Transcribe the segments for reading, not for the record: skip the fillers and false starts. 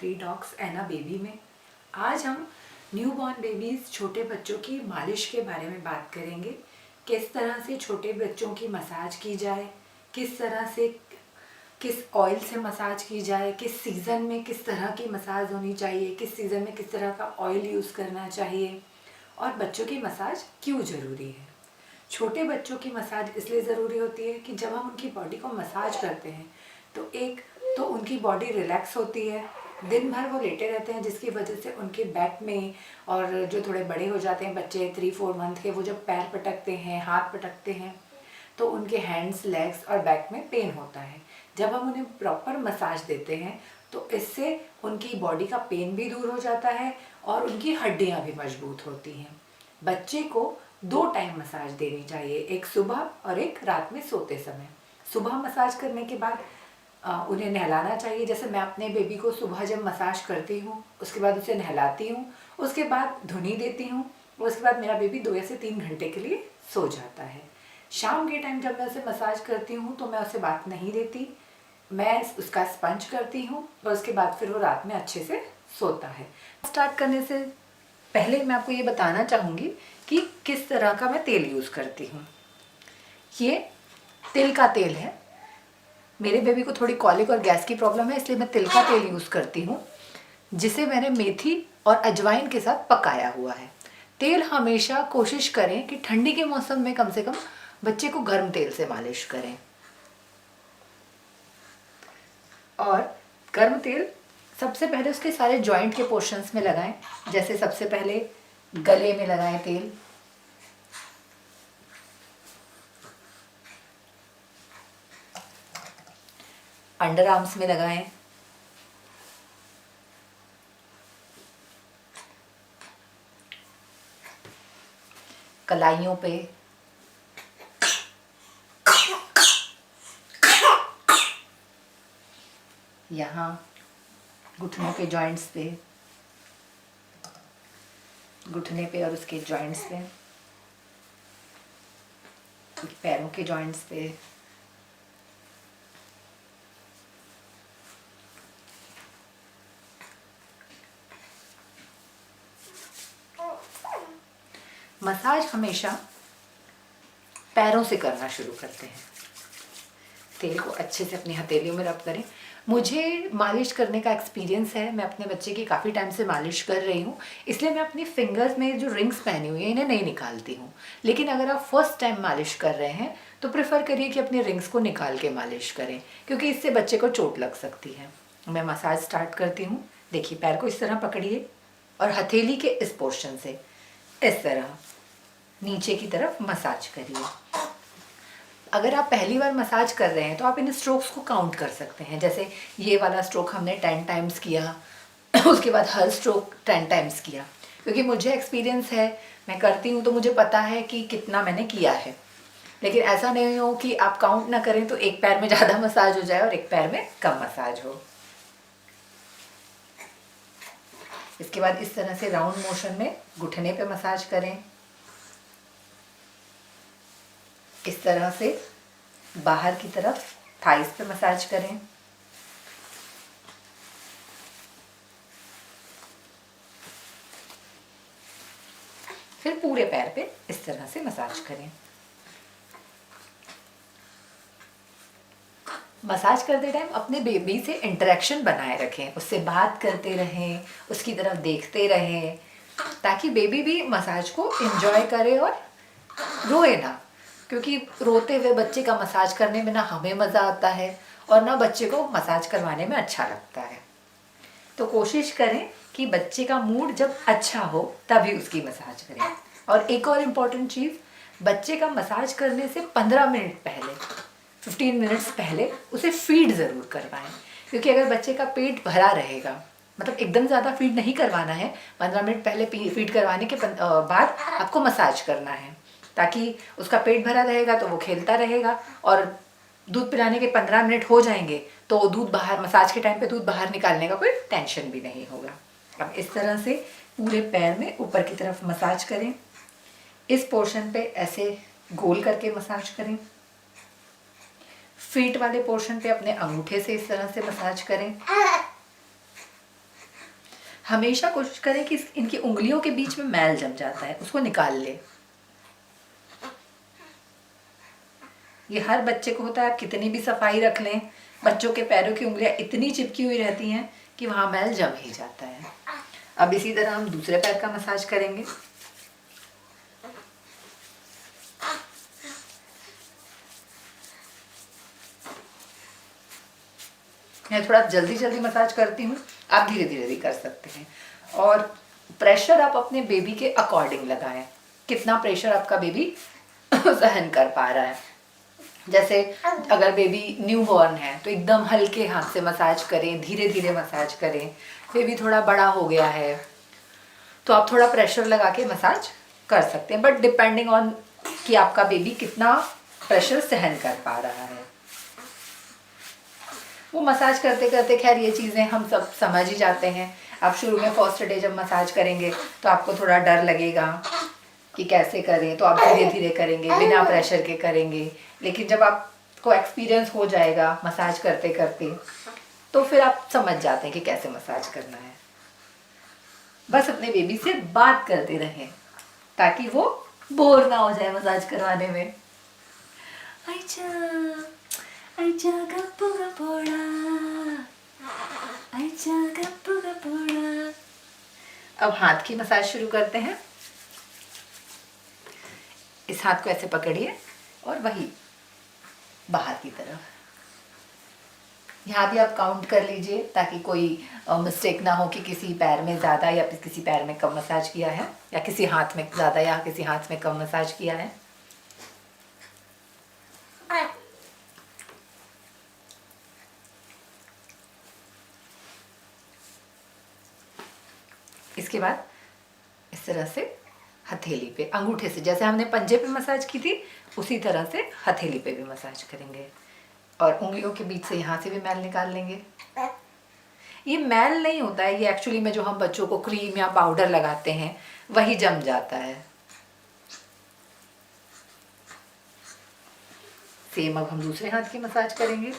3 dogs and a baby में। आज हम न्यू बॉर्न बेबीज़ छोटे बच्चों की मालिश के बारे में बात करेंगे। किस तरह से छोटे बच्चों की मसाज की जाए, किस तरह से किस ऑयल से मसाज की जाए, किस सीज़न में किस तरह की मसाज होनी चाहिए, किस सीज़न में किस तरह का ऑयल यूज़ करना चाहिए और बच्चों की मसाज क्यों ज़रूरी है। छोटे बच्चों की मसाज इसलिए ज़रूरी होती है कि जब हम उनकी बॉडी को मसाज करते हैं तो उनकी बॉडी रिलैक्स होती है। दिन भर वो लेटे रहते हैं जिसकी वजह से उनके बैक में, और जो थोड़े बड़े हो जाते हैं बच्चे 3-4 मंथ के, वो जब पैर पटकते हैं, हाथ पटकते हैं तो उनके हैंड्स, लेग्स और बैक में पेन होता है। जब हम उन्हें प्रॉपर मसाज देते हैं तो इससे उनकी बॉडी का पेन भी दूर हो जाता है और उनकी हड्डियां भी मजबूत होती हैं। बच्चे को 2 टाइम मसाज देनी चाहिए, एक सुबह और एक रात में सोते समय। सुबह मसाज करने के बाद उन्हें नहलाना चाहिए। जैसे मैं अपने बेबी को सुबह जब मसाज करती हूँ उसके बाद उसे नहलाती हूँ, उसके बाद धुनी देती हूँ, उसके बाद मेरा बेबी 2 से 3 घंटे के लिए सो जाता है। शाम के टाइम जब मैं उसे मसाज करती हूँ तो मैं उसे बात नहीं देती, मैं उसका स्पंज करती हूँ और उसके बाद फिर वो रात में अच्छे से सोता है। स्टार्ट करने से पहले मैं आपको ये बताना चाहूँगी कि किस तरह का मैं तेल यूज़ करती हूँ। ये तिल का तेल है। मेरे बेबी को थोड़ी कॉलिक और गैस की प्रॉब्लम है, इसलिए मैं तिल का तेल यूज़ करती हूँ, जिसे मैंने मेथी और अजवाइन के साथ पकाया हुआ है। तेल हमेशा कोशिश करें कि ठंडी के मौसम में कम से कम बच्चे को गर्म तेल से मालिश करें। और गर्म तेल सबसे पहले उसके सारे जॉइंट के पोर्शंस में लगाएं। जैसे सबसे पहले गले में लगाएं तेल, अंडर आर्म्स में लगाएं, कलाइयों पे, यहाँ घुटनों के जॉइंट्स पे, घुटने पे और उसके जॉइंट्स पे, पैरों के जॉइंट्स पे, मसाज हमेशा पैरों से करना शुरू करते हैं। तेल को अच्छे से अपनी हथेलियों में रब करें। मुझे मालिश करने का एक्सपीरियंस है, मैं अपने बच्चे की काफ़ी टाइम से मालिश कर रही हूँ, इसलिए मैं अपनी फिंगर्स में जो रिंग्स पहनी हुई हैं इन्हें नहीं निकालती हूँ। लेकिन अगर आप फर्स्ट टाइम मालिश कर रहे हैं तो प्रेफर करिए कि अपने रिंग्स को निकाल के मालिश करें, क्योंकि इससे बच्चे को चोट लग सकती है। मैं मसाज स्टार्ट करती हूँ। देखिए, पैर को इस तरह पकड़िए और हथेली के इस पोर्शन से इस तरह नीचे की तरफ मसाज करिए। अगर आप पहली बार मसाज कर रहे हैं तो आप इन स्ट्रोक्स को काउंट कर सकते हैं। जैसे ये वाला स्ट्रोक हमने 10 टाइम्स किया, उसके बाद हर स्ट्रोक 10 टाइम्स किया, क्योंकि मुझे एक्सपीरियंस है, मैं करती हूँ तो मुझे पता है कि कितना मैंने किया है। लेकिन ऐसा नहीं हो कि आप काउंट ना करें तो एक पैर में ज़्यादा मसाज हो जाए और एक पैर में कम मसाज हो। इसके बाद इस तरह से राउंड मोशन में घुटने पे मसाज करें, इस तरह से बाहर की तरफ थाइस पे मसाज करें, फिर पूरे पैर पे इस तरह से मसाज करें। मसाज करते टाइम अपने बेबी से इंटरेक्शन बनाए रखें, उससे बात करते रहें, उसकी तरफ देखते रहें, ताकि बेबी भी मसाज को एंजॉय करे और रोए ना, क्योंकि रोते हुए बच्चे का मसाज करने में ना हमें मज़ा आता है और ना बच्चे को मसाज करवाने में अच्छा लगता है। तो कोशिश करें कि बच्चे का मूड जब अच्छा हो तभी उसकी मसाज करें। और एक और इम्पॉर्टेंट चीज़, बच्चे का मसाज करने से 15 मिनट पहले, 15 मिनट्स पहले उसे फीड ज़रूर करवाएं, क्योंकि अगर बच्चे का पेट भरा रहेगा, मतलब एकदम ज़्यादा फीड नहीं करवाना है, 15 मिनट पहले फीड करवाने के बाद आपको मसाज करना है, ताकि उसका पेट भरा रहेगा तो वो खेलता रहेगा और दूध पिलाने के 15 मिनट हो जाएंगे तो दूध बाहर, मसाज के टाइम पे दूध बाहर निकालने का कोई टेंशन भी नहीं होगा। अब इस तरह से पूरे पैर में ऊपर की तरफ मसाज करें, इस पोर्शन पे ऐसे गोल करके मसाज करें, फीट वाले पोर्शन पे अपने अंगूठे से इस तरह से मसाज करें, हमेशा कोशिश करें कि इनकी उंगलियों के बीच में मैल जम जाता है, उसको निकाल ले। ये हर बच्चे को होता है, आप कितनी भी सफाई रख लें, बच्चों के पैरों की उंगलियां इतनी चिपकी हुई रहती हैं कि वहां मैल जम ही जाता है। अब इसी तरह हम दूसरे पैर का मसाज करेंगे। मैं थोड़ा जल्दी जल्दी मसाज करती हूँ, आप धीरे धीरे भी कर सकते हैं। और प्रेशर आप अपने बेबी के अकॉर्डिंग लगाएं, कितना प्रेशर आपका बेबी सहन कर पा रहा है। जैसे अगर बेबी न्यू बॉर्न है तो एकदम हल्के हाथ से मसाज करें, धीरे धीरे मसाज करें। बेबी थोड़ा बड़ा हो गया है तो आप थोड़ा प्रेशर लगा के मसाज कर सकते हैं, बट डिपेंडिंग ऑन कि आपका बेबी कितना प्रेशर सहन कर पा रहा है। वो मसाज करते करते खैर ये चीज़ें हम सब समझ ही जाते हैं। आप शुरू में फर्स्ट डे जब मसाज करेंगे तो आपको थोड़ा डर लगेगा कि कैसे करें, तो आप धीरे धीरे करेंगे, बिना प्रेशर के करेंगे। लेकिन जब आपको एक्सपीरियंस हो जाएगा मसाज करते करते तो फिर आप समझ जाते हैं कि कैसे मसाज करना है। बस अपने बेबी से बात करते रहें ताकि वो बोर ना हो जाए मसाज करवाने में। आइचा आइचा गप्पू गपोड़ा, आइचा गप्पू गपोड़ा। अब हाथ की मसाज शुरू करते हैं। इस हाथ को ऐसे पकड़िए और वही बाहर की तरफ। यहाँ भी आप काउंट कर लीजिए ताकि कोई मिस्टेक ना हो कि किसी पैर में ज़्यादा या किसी पैर में कम मसाज किया है, या किसी हाथ में ज़्यादा या किसी हाथ में कम मसाज किया है। इसके बाद इस तरह से हथेली पे, अंगूठे से, जैसे हमने पंजे पे मसाज की थी उसी तरह से हथेली पे भी मसाज करेंगे। और उंगलियों के बीच से यहाँ से भी मैल निकाल लेंगे। ये मैल नहीं होता है, ये एक्चुअली में जो हम बच्चों को क्रीम या पाउडर लगाते हैं वही जम जाता है। सेम अब हम दूसरे हाथ की मसाज करेंगे।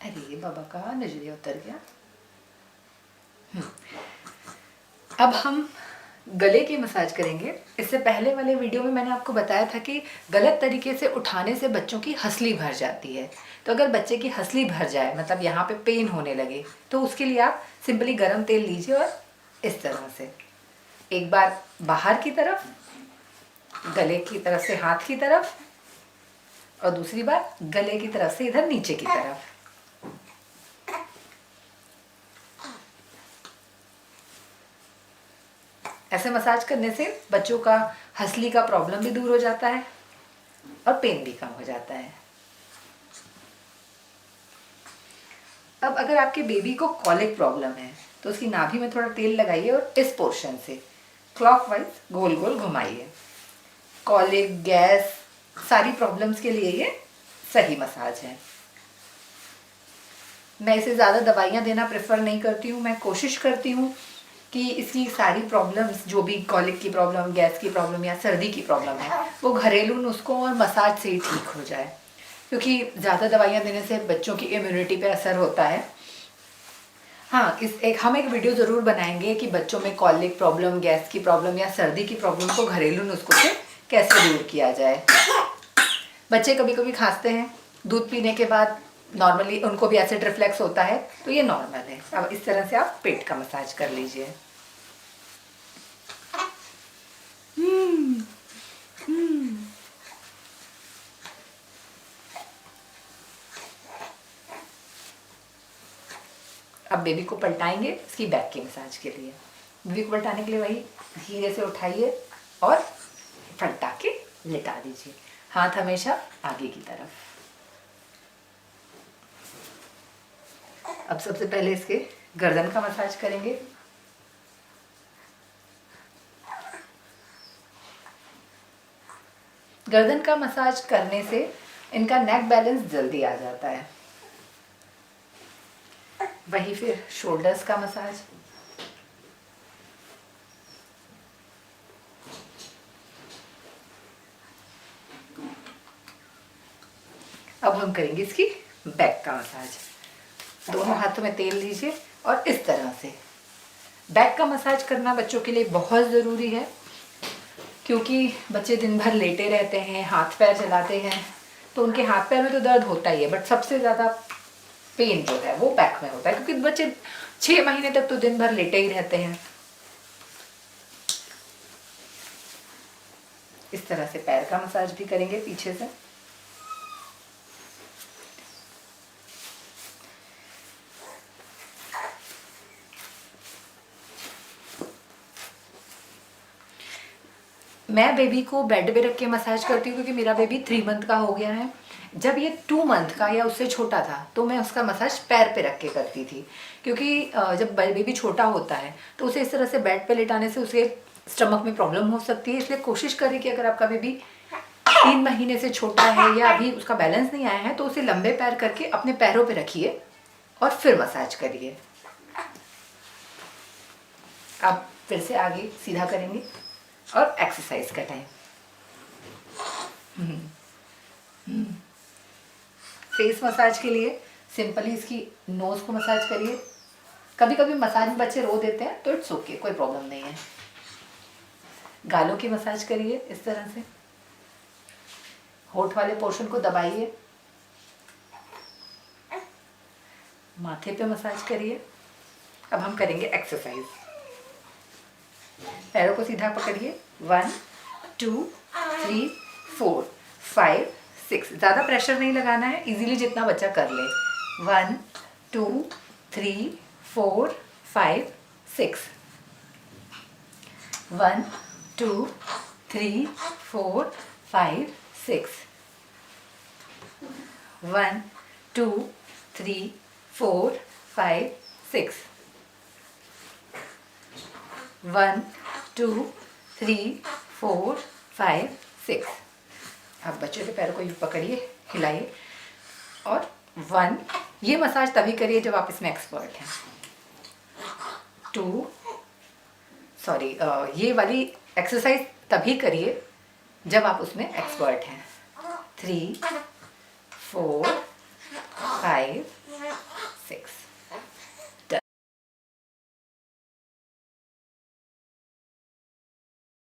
अरे बाबा का नजरिया उतर गया। अब हम गले की मसाज करेंगे। इससे पहले वाले वीडियो में मैंने आपको बताया था कि गलत तरीके से उठाने से बच्चों की हंसली भर जाती है। तो अगर बच्चे की हंसली भर जाए, मतलब यहाँ पे पेन होने लगे, तो उसके लिए आप सिंपली गरम तेल लीजिए और इस तरह से एक बार बाहर की तरफ, गले की तरफ से हाथ की तरफ, और दूसरी बार गले की तरफ से इधर नीचे की तरफ। ऐसे मसाज करने से बच्चों का हंसली का प्रॉब्लम भी दूर हो जाता है और पेन भी कम हो जाता है। अब अगर आपके बेबी को कॉलिक प्रॉब्लम है तो उसकी नाभि में थोड़ा तेल लगाइए और इस पोर्शन से क्लॉकवाइज गोल गोल घुमाइए। कॉलिक, गैस, सारी प्रॉब्लम्स के लिए ये सही मसाज है। मैं इसे ज़्यादा दवाइयाँ देना प्रेफर नहीं करती हूँ। मैं कोशिश करती हूँ कि इसकी सारी प्रॉब्लम्स, जो भी कॉलिक की प्रॉब्लम, गैस की प्रॉब्लम या सर्दी की प्रॉब्लम है, वो घरेलू नुस्खों और मसाज से ही ठीक हो जाए, क्योंकि ज़्यादा दवाइयाँ देने से बच्चों की इम्यूनिटी पे असर होता है। हाँ, हम एक वीडियो ज़रूर बनाएंगे कि बच्चों में कॉलिक प्रॉब्लम, गैस की प्रॉब्लम या सर्दी की प्रॉब्लम को घरेलू नुस्खों से कैसे दूर किया जाए। बच्चे कभी कभी खांसते हैं दूध पीने के बाद, नॉर्मली उनको भी एसिड रिफ्लेक्स होता है, तो ये नॉर्मल है। अब इस तरह से आप पेट का मसाज कर लीजिए। अब बेबी को पलटाएंगे इसकी बैक की मसाज के लिए। बेबी को पलटाने के लिए वही धीरे से उठाइए और पलटा के लेटा दीजिए, हाथ हमेशा आगे की तरफ। अब सबसे पहले इसके गर्दन का मसाज करेंगे। गर्दन का मसाज करने से इनका नेक बैलेंस जल्दी आ जाता है। वही फिर शोल्डर्स का मसाज। अब हम करेंगे इसकी बैक का मसाज। दोनों हाथों में तेल लीजिए और इस तरह से बैक का मसाज करना बच्चों के लिए बहुत ज़रूरी है, क्योंकि बच्चे दिन भर लेटे रहते हैं, हाथ पैर चलाते हैं, तो उनके हाथ पैर में तो दर्द होता ही है, बट सबसे ज़्यादा पेन जो है वो बैक में होता है, क्योंकि बच्चे 6 महीने तक तो दिन भर लेटे ही रहते हैं। इस तरह से पैर का मसाज भी करेंगे पीछे से। मैं बेबी को बेड पे रख के मसाज करती हूँ, क्योंकि मेरा बेबी 3 मंथ का हो गया है। जब ये 2 मंथ का या उससे छोटा था तो मैं उसका मसाज पैर पे रख के करती थी, क्योंकि जब बेबी छोटा होता है तो उसे इस तरह से बेड पे लेटाने से उसके स्टमक में प्रॉब्लम हो सकती है। इसलिए कोशिश करें कि अगर आपका बेबी 3 महीने से छोटा है या अभी उसका बैलेंस नहीं आया है तो उसे लंबे पैर करके अपने पैरों पे रखिए और फिर मसाज करिए। अब फिर से आगे सीधा करेंगे और एक्सरसाइज का टाइम। फेस मसाज के लिए सिंपली इसकी नोज को मसाज करिए। कभी कभी मसाज में बच्चे रो देते हैं तो इट्स ओके, कोई प्रॉब्लम नहीं है। गालों की मसाज करिए इस तरह से, होठ वाले पोर्शन को दबाइए, माथे पे मसाज करिए। अब हम करेंगे एक्सरसाइज। पैरों को सीधा पकड़िए। 1 2 3 4 5 6। ज़्यादा प्रेशर नहीं लगाना है, इजीली जितना बच्चा कर ले। 1 2 3 4 5 6। 1 2 3 4 5 6। 1 2 3 4 5 6। 1 2 3 4 5 6। अब बच्चों के पैरों को यूँ पकड़िए, हिलाइए और 1। ये मसाज तभी करिए जब आप इसमें एक्सपर्ट हैं। 2 सॉरी ये वाली एक्सरसाइज तभी करिए जब आप उसमें एक्सपर्ट हैं। 3 4 5 6।